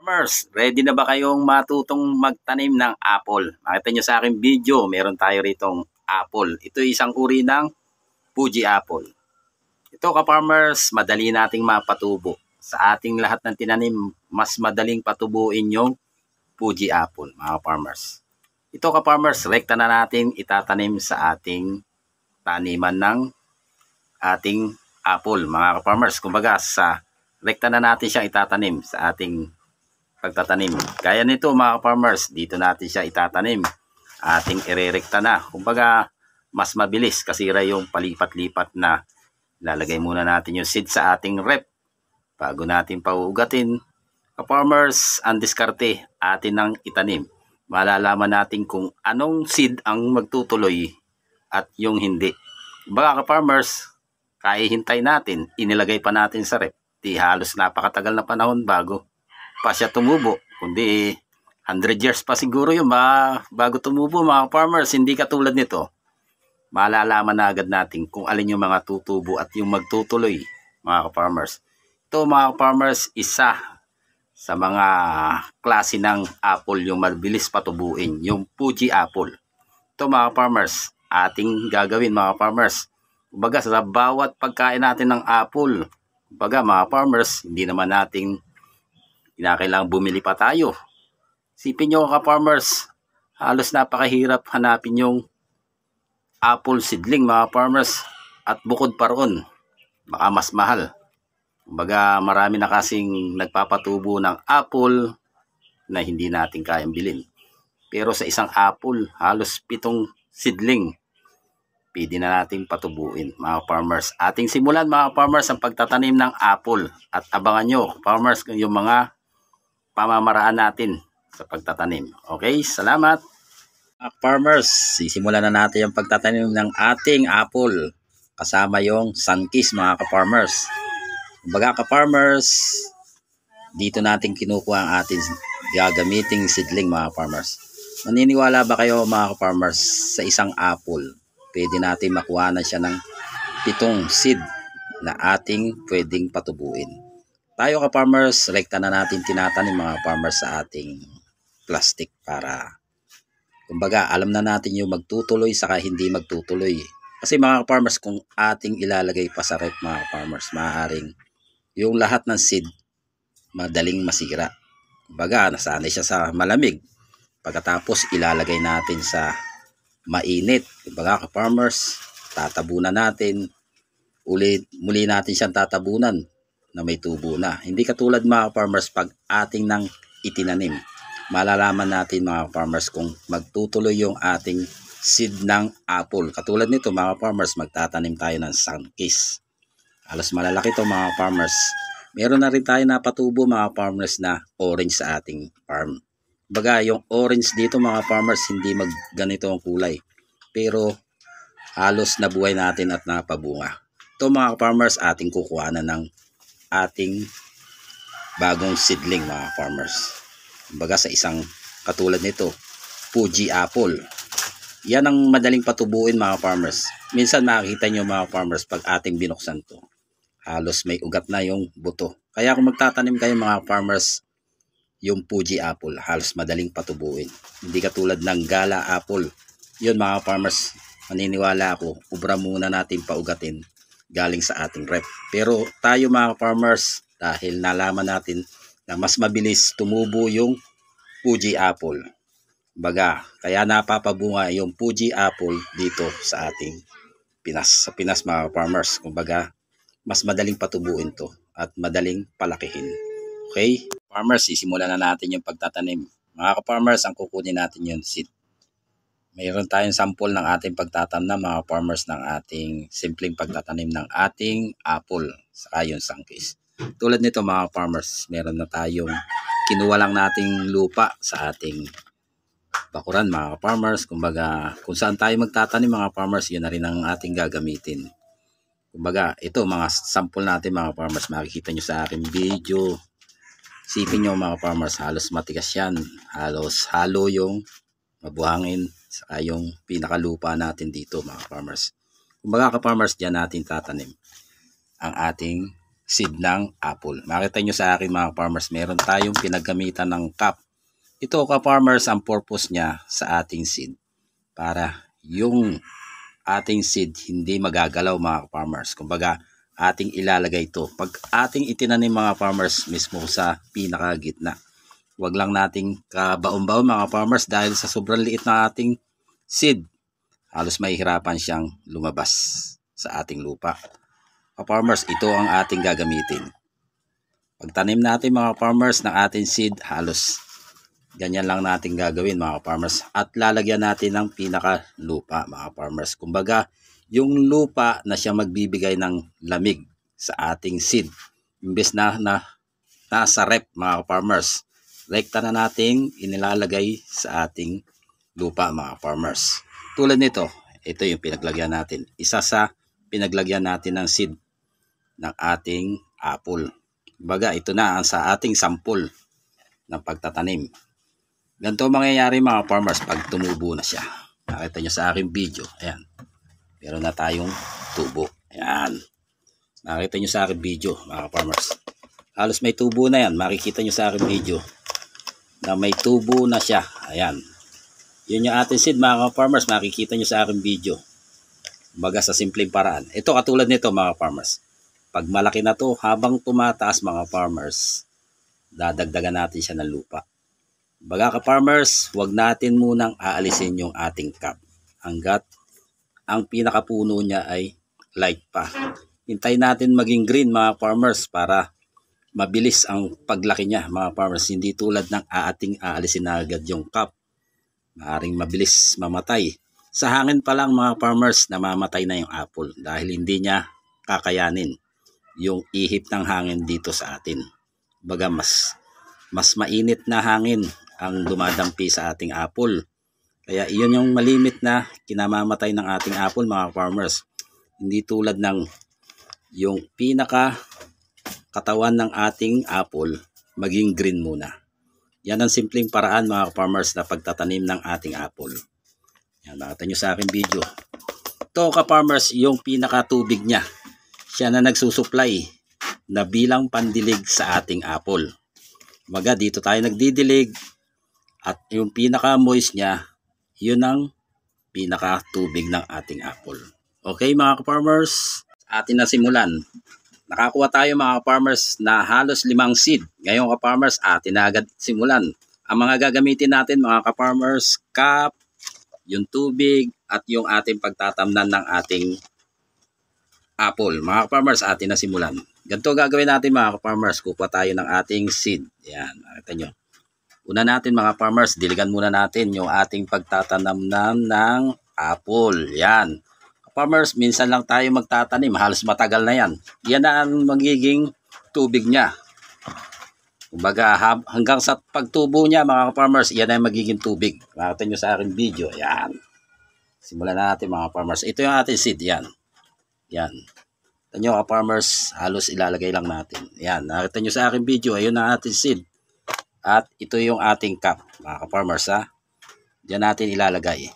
Farmers, ready na ba kayong matutong magtanim ng apple? Makita nyo sa aking video, meron tayo ritong apple. Ito isang uri ng Fuji apple. Ito ka-farmers, madali nating mapatubo. Sa ating lahat ng tinanim, mas madaling patubuin yung Fuji apple, mga farmers. Ito ka-farmers, rekta na natin itatanim sa ating taniman ng ating apple, mga ka-farmers. Kumbaga, sa rekta na natin siya itatanim sa ating pagtatanim. Gaya nito mga farmers, dito natin siya itatanim. Ating irerekta na. Kumbaga, mas mabilis kasi yung palipat-lipat na. Lalagay muna natin yung seed sa ating rep bago natin pauugatin. Farmers, ang diskarte atin nang itanim. Malalaman natin kung anong seed ang magtutuloy at yung hindi. Kumbaga farmers, kahihintay natin, inilagay pa natin sa rep. Di halos napakatagal na panahon bago pa siya tumubo, kundi 100 years pa siguro yun bago tumubo mga farmers. Hindi katulad nito, malalaman na agad natin kung alin yung mga tutubo at yung magtutuloy mga farmers. Ito mga farmers, isa sa mga klase ng apple yung mabilis patubuin, yung Fuji apple. Ito mga farmers, ating gagawin mga farmers. Kumbaga sa bawat pagkain natin ng apple, kumbaga mga farmers, hindi naman natin kinakailangan bumili pa tayo. Sipin nyo ka-farmers, halos napakahirap hanapin yung apple seedling mga farmers. At bukod pa roon, baka mas mahal. Kumbaga marami na kasing nagpapatubo ng apple na hindi natin kayang bilhin. Pero sa isang apple, halos 7 seedling pwede na natin patubuin mga farmers. Ating simulan mga farmers ang pagtatanim ng apple. At abangan nyo farmers yung mga pamamaraan natin sa pagtatanim. Okay, salamat. Farmers, sisimulan na natin yung pagtatanim ng ating apple kasama yung Sunkist mga ka-farmers. Kumbaga ka-farmers, dito natin kinukuha ang ating gagamiting seedling mga farmers. Maniniwala ba kayo mga ka-farmers, sa isang apple pwede natin makuha na siya ng 7 seed na ating pwedeng patubuin. Tayo ka-farmers, rekta na natin tinatanim mga farmers sa ating plastic para kumbaga alam na natin yung magtutuloy saka hindi magtutuloy. Kasi mga farmers, kung ating ilalagay pa sa rep mga farmers, maaaring yung lahat ng seed madaling masira. Kumbaga nasanay siya sa malamig. Pagkatapos ilalagay natin sa mainit. Kumbaga ka-farmers, tatabunan natin. Muli natin siyang tatabunan na may tubo na. Hindi katulad mga farmers pag ating nang itinanim. Malalaman natin mga farmers kung magtutuloy yung ating seed ng apple. Katulad nito mga farmers, magtatanim tayo ng Sunkist. Halos malalaki to mga farmers. Meron na rin tayo napatubo mga farmers na orange sa ating farm. Baga yung orange dito mga farmers, hindi ganito ang kulay. Pero halos nabuhay natin at napabunga. Ito mga farmers, ating kukuha na ng ating bagong seedling mga farmers. Kumbaga sa isang katulad nito, Fuji apple. Yan ang madaling patubuin mga farmers. Minsan makikita nyo mga farmers pag ating binuksan to, halos may ugat na yung buto. Kaya kung magtatanim kayo mga farmers, yung Fuji apple halos madaling patubuin. Hindi katulad ng Gala apple. Yun mga farmers, maniniwala ako, ubra muna natin paugatin galing sa ating rep. Pero tayo mga farmers, dahil nalaman natin na mas mabilis tumubo yung Fuji apple. Baga, kaya napapabunga yung Fuji apple dito sa ating Pinas. Sa Pinas mga farmers, kumbaga, mas madaling patubuin to at madaling palakihin. Okay? Farmers, sisimulan na natin yung pagtatanim. Mga ka-farmers, ang kukunin natin yung seed. Mayroon tayong sample ng ating pagtatanim mga farmers ng ating simpleng pagtatanim ng ating apple sa yung Sunkist. Tulad nito mga farmers, meron na tayong kinuha lang nating lupa sa ating bakuran mga farmers. Kumbaga kung saan tayo magtatanim mga farmers, yun na rin ang ating gagamitin. Kumbaga ito mga sample natin mga farmers, makikita nyo sa aking video. Sipin nyo mga farmers, halos matigas yan, halos halo yung mabuhangin saka yung pinakalupa natin dito mga farmers. Kumbaga ka-farmers, dyan natin tatanim ang ating seed ng apple. Makita nyo sa akin mga farmers, meron tayong pinaggamitan ng cup. Ito ka-farmers, ang purpose niya sa ating seed para yung ating seed hindi magagalaw mga farmers. Kumbaga, ating ilalagay ito. Pag ating itinanim mga farmers mismo sa pinakagitna, wag lang nating kabaon-baon mga farmers dahil sa sobrang liit na ating seed, halos mahihirapan siyang lumabas sa ating lupa. Ka-farmers, ito ang ating gagamitin. Pagtanim natin mga farmers ng ating seed, halos ganyan lang natin gagawin mga farmers. At lalagyan natin ng pinaka lupa mga farmers. Kumbaga, yung lupa na siya magbibigay ng lamig sa ating seed. Imbes na nasa rep mga farmers. Rekta na natin inilalagay sa ating lupa mga farmers. Tulad nito, ito yung pinaglagyan natin. Isa sa pinaglagyan natin ng seed ng ating apple. Kumbaga, ito na ang sa ating sample ng pagtatanim. Ganito mangyayari mga farmers pag tumubo na siya. Nakita nyo sa aking video. Ayan. Meron na tayong tubo. Ayan. Nakita nyo sa aking video mga farmers. Halos may tubo na yan. Makikita nyo sa aking video na may tubo na siya. Ayan. Yun yung ating seed mga farmers. Makikita nyo sa aking video. Kumbaga sa simpleng paraan. Ito katulad nito mga farmers. Pag malaki na to, habang tumataas mga farmers, dadagdagan natin siya ng lupa. Baga ka-farmers, huwag natin munang aalisin yung ating cup hanggat ang pinakapuno niya ay light pa. Hintayin natin maging green mga farmers para mabilis ang paglaki niya mga farmers. Hindi tulad ng ating aalisin na agad yung cup. Maaaring mabilis mamatay. Sa hangin pa lang mga farmers, namamatay na yung apple dahil hindi niya kakayanin yung ihip ng hangin dito sa atin. Baga mas mainit na hangin ang dumadampi sa ating apple. Kaya iyon yung malimit na kinamamatay ng ating apple mga farmers. Hindi tulad ng yung pinaka katawan ng ating apple maging green muna. Yan ang simpleng paraan mga farmers na pagtatanim ng ating apple. Yan, nakita nyo sa aking video. Ito ka-farmers, yung pinaka tubig niya. Siya na nagsusupply na bilang pandilig sa ating apple. Kumbaga dito tayo nagdidilig at yung pinaka moist niya, yun ang pinaka tubig ng ating apple. Okay mga ka-farmers, atin na simulan. Nakakuha tayo mga ka-farmers na halos 5 seed. Ngayon ka-farmers, atin na agad simulan. Ang mga gagamitin natin mga ka-farmers, cup, yung tubig at yung ating pagtatamnan ng ating apple. Mga ka-farmers, atin na simulan. Ganito gagawin natin mga ka-farmers. Kukuha tayo ng ating seed. Yan, nakita nyo. Una natin mga farmers, diligan muna natin yung ating pagtatanam ng apple. Yan. Farmers, minsan lang tayo magtatanim. Halos matagal na yan. Yan na ang magiging tubig niya. Kumbaga, hanggang sa pagtubo niya mga farmers, yan na ang magiging tubig. Nakita nyo sa aking video. Yan. Simulan na natin mga farmers. Ito yung ating seed. Yan. Yan. Nakita nyo farmers, halos ilalagay lang natin. Yan. Nakita nyo sa aking video. Ayun ang ating seed. At ito yung ating cup. Mga farmers ha. Diyan natin ilalagay.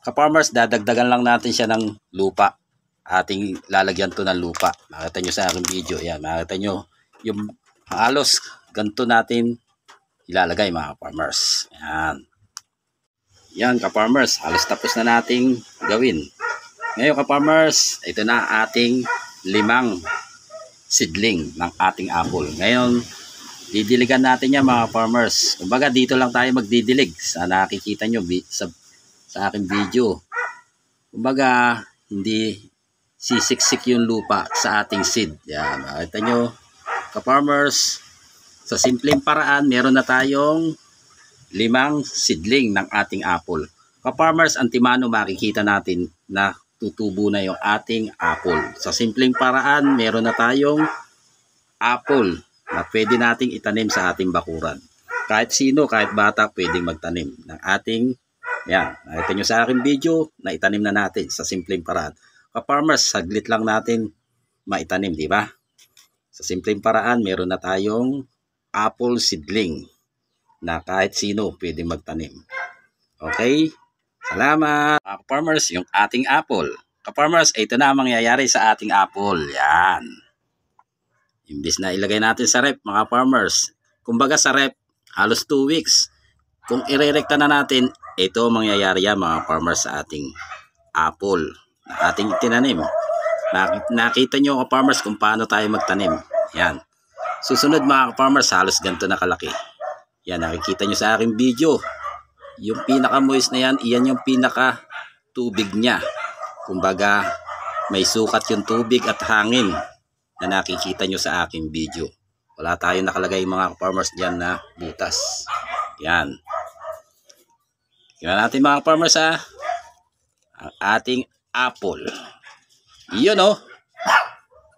Ka-farmers, dadagdagan lang natin siya ng lupa. Ating lalagyan to ng lupa. Makita nyo sa aking video. Yan, makita nyo yung halos ganito natin ilalagay mga farmers. Yan. Yan ka-farmers, halos tapos na nating gawin. Ngayon ka-farmers, ito na ating 5 seedling ng ating apple. Ngayon, didiligan natin yan mga farmers. Kumbaga dito lang tayo magdidilig. Sa nakikita nyo sa aking video. Kumbaga hindi sisiksik yung lupa sa ating seed. Yan. Nakita nyo ka-farmers. Sa simpleng paraan meron na tayong 5 seedling ng ating apple. Ka-farmers, antimano makikita natin na tutubo na yung ating apple. Sa simpleng paraan meron na tayong apple na pwede nating itanim sa ating bakuran. Kahit sino, kahit bata, pwedeng magtanim ng ating, yan, nakita nyo sa aking video, na itanim na natin sa simpleng paraan. Ka-farmers, saglit lang natin maitanim, di ba? Sa simpleng paraan, meron na tayong apple seedling na kahit sino pwedeng magtanim. Okay? Salamat! Ka-farmers, yung ating apple. Ka-farmers, ito na ang mangyayari sa ating apple. Yan. Imbis na ilagay natin sa rep mga farmers. Kumbaga sa rep, halos 2 weeks. Kung irerekta na natin, ito mangyayari yan mga farmers sa ating apple na ating tinanim. Nakita nyo mga farmers kung paano tayo magtanim. Yan. Susunod mga farmers, halos ganito na kalaki. Yan, nakikita nyo sa aking video. Yung pinaka-moist na yan, iyan yung pinaka-tubig niya. Kumbaga, may sukat yung tubig at hangin na nakikita nyo sa aking video. Wala tayong nakalagay mga farmers dyan na butas. Yan. Tingnan natin mga farmers ha. Ang ating apple. Yun o.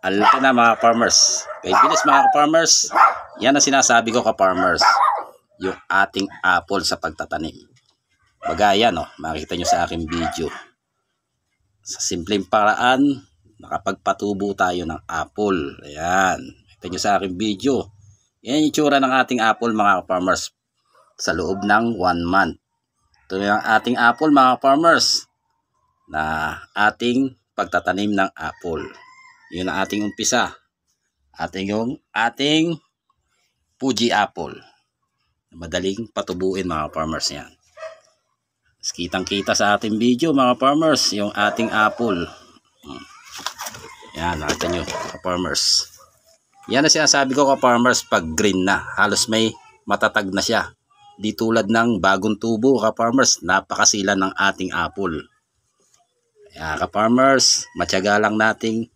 Alto na mga farmers. Kaya bilis mga farmers. Yan ang sinasabi ko ka-farmers. Yung ating apple sa pagtatanim. Baga yan o. Makikita nyo sa aking video. Sa simpleng paraan, nakapagpatubo tayo ng apple. Ayan. Makikita nyo sa aking video. Yan yung tsura ng ating apple mga farmers. Sa loob ng 1 month. Ito yung ating apple mga farmers. Na ating pagtatanim ng apple. Yun ang ating umpisa. Ating Fuji apple. Madaling patubuin mga farmers yan. Kitang kita sa ating video mga farmers yung ating apple. Yan, nakita nyo farmers. Yan ang sinasabi ko farmers pag green na. Halos may matatag na siya. Di tulad ng bagong tubo farmers. Napakasila ng ating apple. Kaya farmers, matyaga lang nating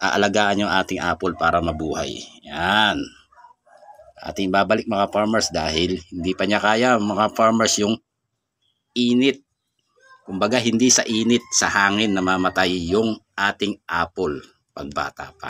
aalagaan yung ating apple para mabuhay. Yan. Ating babalik mga farmers dahil hindi pa niya kaya mga farmers yung init. Kumbaga hindi sa init, sa hangin namamatay yung ating apple pagbata pa.